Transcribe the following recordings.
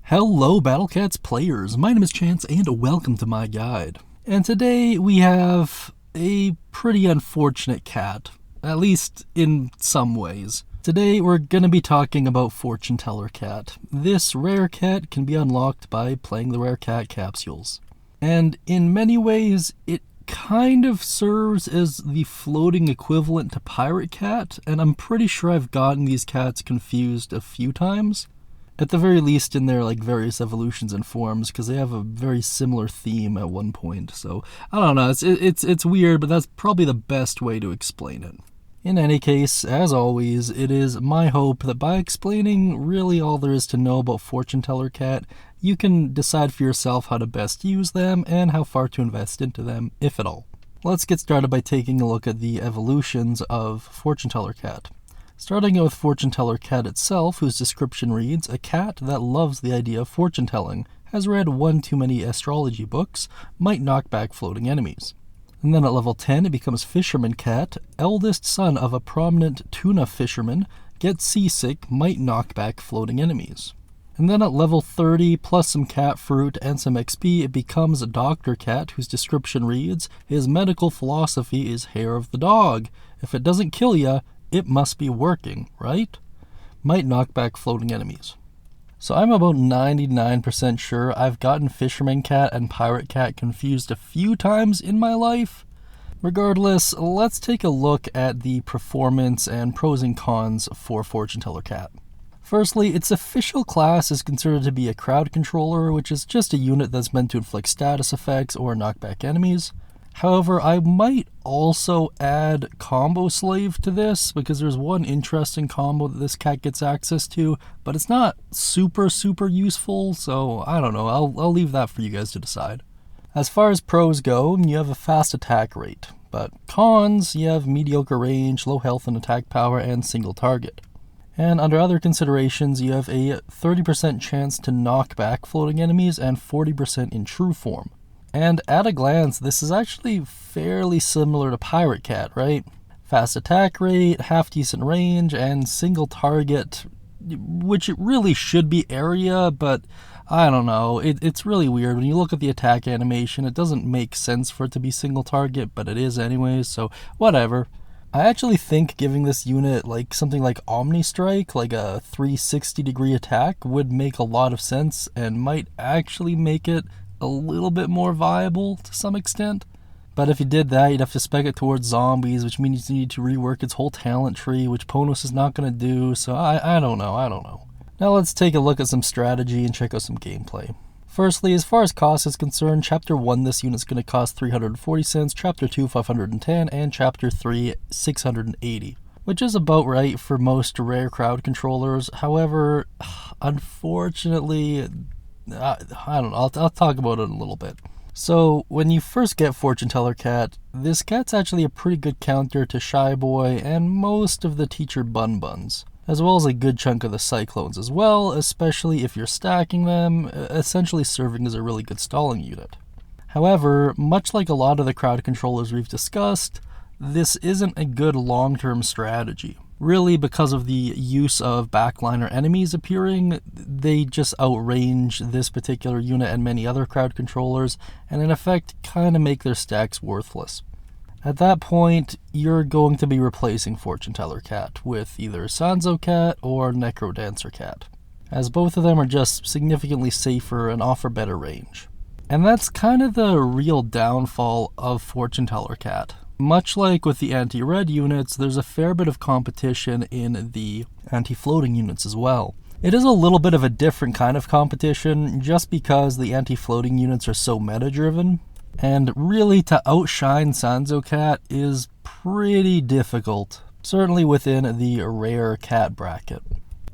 Hello Battle Cats players, my name is Chance and welcome to my guide. And today we have a pretty unfortunate cat, at least in some ways. Today we're going to be talking about Fortune Teller Cat. This rare cat can be unlocked by playing the rare cat capsules. And in many ways it kind of serves as the floating equivalent to Pirate Cat, and I'm pretty sure I've gotten these cats confused a few times. At the very least in their various evolutions and forms, because they have a very similar theme at one point. So I don't know, it's weird, but that's probably the best way to explain it. In any case, as always, it is my hope that by explaining really all there is to know about Fortune Teller Cat, you can decide for yourself how to best use them and how far to invest into them, if at all. Let's get started by taking a look at the evolutions of Fortune Teller Cat. Starting with Fortune Teller Cat itself, whose description reads, "A cat that loves the idea of fortune telling, has read one too many astrology books, might knock back floating enemies." And then at level 10 it becomes Fisherman Cat, eldest son of a prominent tuna fisherman, gets seasick, might knock back floating enemies. And then at level 30, plus some cat fruit and some XP, it becomes Dr. Cat, whose description reads, "His medical philosophy is hair of the dog. If it doesn't kill ya, it must be working, right? Might knock back floating enemies." So I'm about 99% sure I've gotten Fisherman Cat and Pirate Cat confused a few times in my life. Regardless, let's take a look at the performance and pros and cons for Fortune Teller Cat. Firstly, its official class is considered to be a crowd controller, which is just a unit that's meant to inflict status effects or knock back enemies. However, I might also add Combo Slave to this, because there's one interesting combo that this cat gets access to, but it's not super useful, so I don't know, I'll leave that for you guys to decide. As far as pros go, you have a fast attack rate, but cons, you have mediocre range, low health and attack power, and single target. And under other considerations, you have a 30% chance to knock back floating enemies and 40% in true form. And at a glance, this is actually fairly similar to Pirate Cat, right? Fast attack rate, half decent range, and single target, which it really should be area, but I don't know. It's really weird. When you look at the attack animation, it doesn't make sense for it to be single target, but it is anyways, so whatever. I actually think giving this unit something like Omni Strike, like a 360-degree attack, would make a lot of sense and might actually make it a little bit more viable to some extent. But if you did that, you'd have to spec it towards zombies, which means you need to rework its whole talent tree, which Ponos is not going to do, so I don't know. Now let's take a look at some strategy and check out some gameplay. Firstly, as far as cost is concerned, Chapter 1 this unit's going to cost 340 cents, Chapter 2 510, and Chapter 3 680. Which is about right for most rare crowd controllers. However, unfortunately, I don't know, I'll talk about it in a little bit. So, when you first get Fortune Teller Cat, this cat's actually a pretty good counter to Shy Boy and most of the Teacher Bun Buns, as well as a good chunk of the Cyclones as well, especially if you're stacking them, essentially serving as a really good stalling unit. However, much like a lot of the crowd controllers we've discussed, this isn't a good long-term strategy. Really, because of the use of backliner enemies appearing, they just outrange this particular unit and many other crowd controllers, and in effect kind of make their stacks worthless. At that point, you're going to be replacing Fortune Teller Cat with either Sanzo Cat or Necro-Dancer Cat, as both of them are just significantly safer and offer better range. And that's kind of the real downfall of Fortune Teller Cat. Much like with the anti-red units, there's a fair bit of competition in the anti-floating units as well. It is a little bit of a different kind of competition just because the anti-floating units are so meta-driven, and really to outshine Sanzo Cat is pretty difficult, certainly within the rare cat bracket.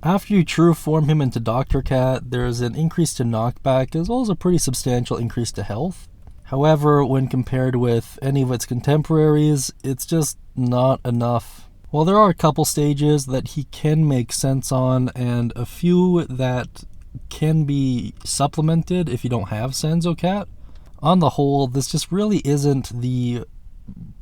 After you true form him into Dr. Cat, there's an increase to knockback as well as a pretty substantial increase to health. However, when compared with any of its contemporaries, it's just not enough. While there are a couple stages that he can make sense on, and a few that can be supplemented if you don't have Sanzo Cat, on the whole, this just really isn't the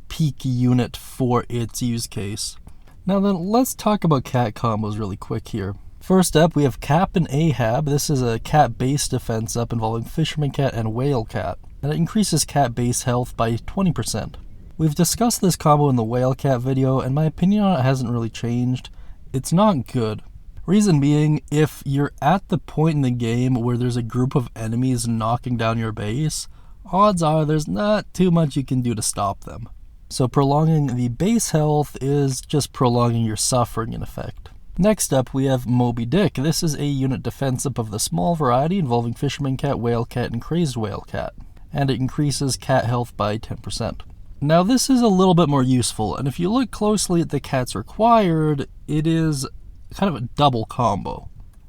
peak unit for its use case. Now then, let's talk about cat combos really quick here. First up, we have Cap'n Ahab. This is a cat base defense up involving Fisherman Cat and Whale Cat, and it increases cat base health by 20%. We've discussed this combo in the Whale Cat video, and my opinion on it hasn't really changed. It's not good. Reason being, if you're at the point in the game where there's a group of enemies knocking down your base, odds are there's not too much you can do to stop them. So prolonging the base health is just prolonging your suffering in effect. Next up, we have Moby Dick. This is a unit defense up of the small variety involving Fisherman Cat, Whale Cat, and Crazed Whale Cat, and it increases cat health by 10%. Now this is a little bit more useful, and if you look closely at the cats required, it is kind of a double combo.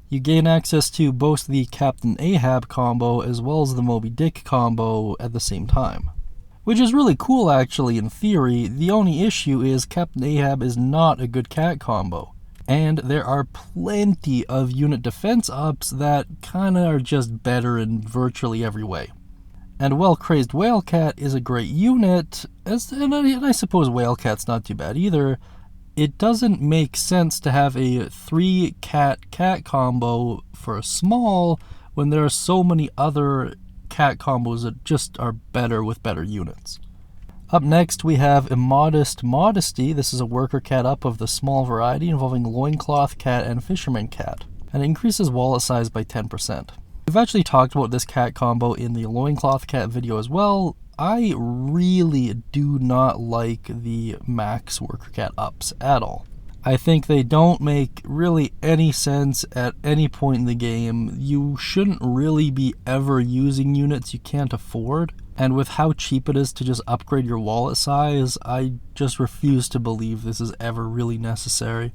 You gain access to both the Cap'n Ahab combo as well as the Moby Dick combo at the same time. Which is really cool actually in theory. The only issue is Cap'n Ahab is not a good cat combo. And there are plenty of unit defense ups that kinda are just better in virtually every way. And while Crazed Whale Cat is a great unit, and I suppose Whale Cat's not too bad either, it doesn't make sense to have a 3 cat combo for a small when there are so many other cat combos that just are better with better units. Up next, we have Immodest Modesty. This is a worker cat up of the small variety involving Loincloth Cat and Fisherman Cat, and it increases wallet size by 10%. We've actually talked about this cat combo in the Loincloth Cat video as well. I really do not like the max worker cat ups at all. I think they don't make really any sense at any point in the game. You shouldn't really be ever using units you can't afford. And with how cheap it is to just upgrade your wallet size, I just refuse to believe this is ever really necessary.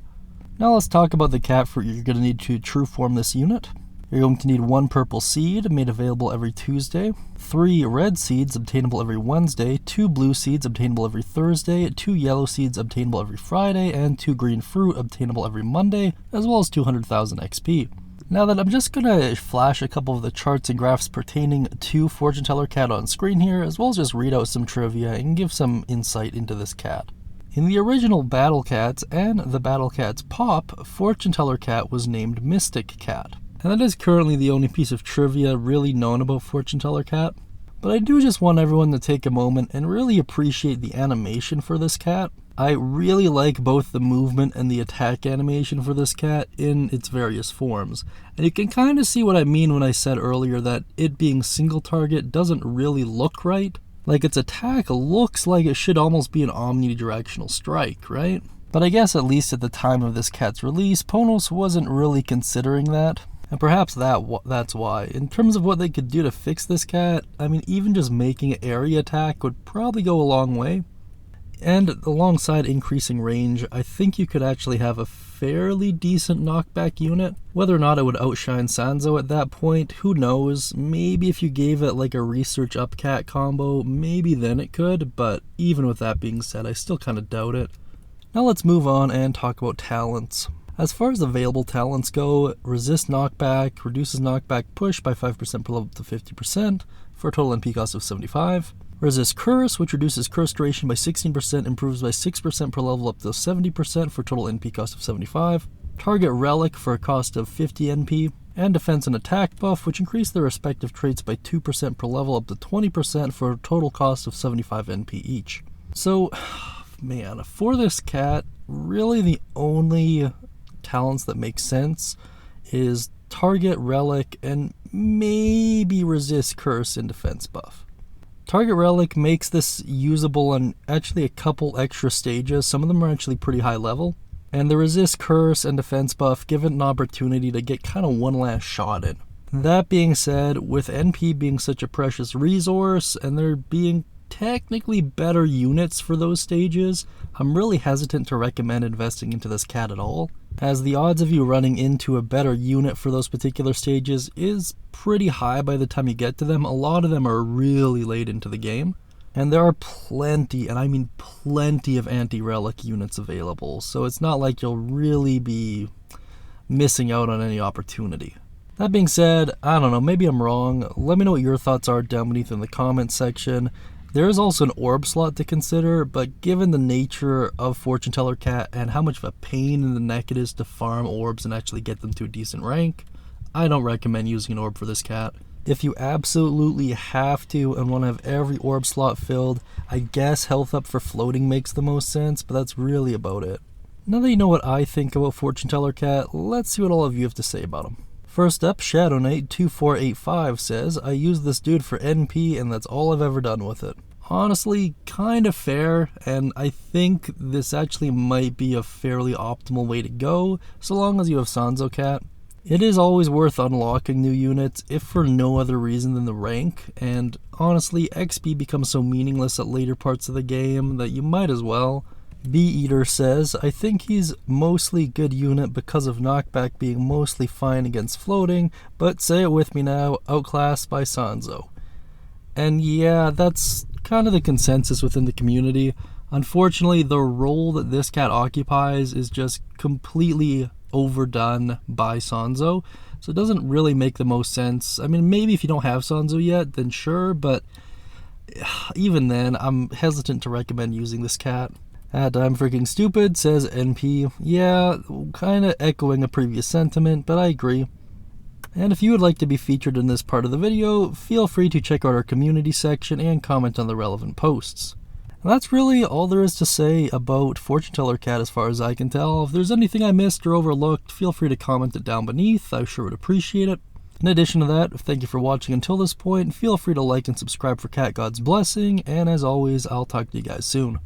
Now let's talk about the cat fruit you're going to need to true form this unit. You're going to need 1 purple seed, made available every Tuesday, 3 red seeds, obtainable every Wednesday, 2 blue seeds, obtainable every Thursday, 2 yellow seeds, obtainable every Friday, and 2 green fruit, obtainable every Monday, as well as 200,000 XP. Now that I'm just going to flash a couple of the charts and graphs pertaining to Fortune Teller Cat on screen here, as well as just read out some trivia and give some insight into this cat. In the original Battle Cats and the Battle Cats Pop, Fortune Teller Cat was named Mystic Cat. And that is currently the only piece of trivia really known about Fortune Teller Cat. But I do just want everyone to take a moment and really appreciate the animation for this cat. I really like both the movement and the attack animation for this cat in its various forms. And you can kind of see what I mean when I said earlier that it being single target doesn't really look right. Like its attack looks like it should almost be an omnidirectional strike, right? But I guess at least at the time of this cat's release, Ponos wasn't really considering that. And perhaps that's why. In terms of what they could do to fix this cat, I mean, even just making an area attack would probably go a long way. And alongside increasing range, I think you could actually have a fairly decent knockback unit. Whether or not it would outshine Sanzo at that point, who knows? Maybe if you gave it like a research up cat combo, maybe then it could, but even with that being said, I still kind of doubt it. Now let's move on and talk about talents. As far as available talents go, resist knockback reduces knockback push by 5% per level up to 50% for a total NP cost of 75. Resist curse, which reduces curse duration by 16%, improves by 6% per level up to 70% for a total NP cost of 75. Target relic for a cost of 50 NP. And defense and attack buff, which increase their respective traits by 2% per level up to 20% for a total cost of 75 NP each. So, man, for this cat, really the only talents that make sense is target relic and maybe resist curse and defense buff. Target relic makes this usable on actually a couple extra stages. Some of them are actually pretty high level, and the resist curse and defense buff give it an opportunity to get kind of one last shot in. That being said, with NP being such a precious resource and there being technically better units for those stages, I'm really hesitant to recommend investing into this cat at all, as the odds of you running into a better unit for those particular stages is pretty high by the time you get to them. A lot of them are really late into the game, and there are plenty, and I mean plenty, of anti-relic units available, so it's not like you'll really be missing out on any opportunity. That being said, I don't know, maybe I'm wrong. Let me know what your thoughts are down beneath in the comments section. There is also an orb slot to consider, but given the nature of Fortune Teller Cat and how much of a pain in the neck it is to farm orbs and actually get them to a decent rank, I don't recommend using an orb for this cat. If you absolutely have to and want to have every orb slot filled, I guess health up for floating makes the most sense, but that's really about it. Now that you know what I think about Fortune Teller Cat, let's see what all of you have to say about him. First up, Shadow Knight 2485 says, I use this dude for NP and that's all I've ever done with it. Honestly, kind of fair, and I think this actually might be a fairly optimal way to go, so long as you have Sanzo Cat. It is always worth unlocking new units, if for no other reason than the rank, and honestly, XP becomes so meaningless at later parts of the game that you might as well. Bee-Eater says, I think he's mostly good unit because of knockback being mostly fine against floating, but say it with me now, outclassed by Sanzo. And yeah, that's kind of the consensus within the community. Unfortunately, the role that this cat occupies is just completely overdone by Sanzo, so it doesn't really make the most sense. I mean, maybe if you don't have Sanzo yet, then sure, but even then, I'm hesitant to recommend using this cat. At I'm Freaking Stupid says NP, yeah, kinda echoing a previous sentiment, but I agree. And if you would like to be featured in this part of the video, feel free to check out our community section and comment on the relevant posts. And that's really all there is to say about Fortune Teller Cat as far as I can tell. If there's anything I missed or overlooked, feel free to comment it down beneath, I sure would appreciate it. In addition to that, thank you for watching until this point, feel free to like and subscribe for Cat God's blessing, and as always, I'll talk to you guys soon.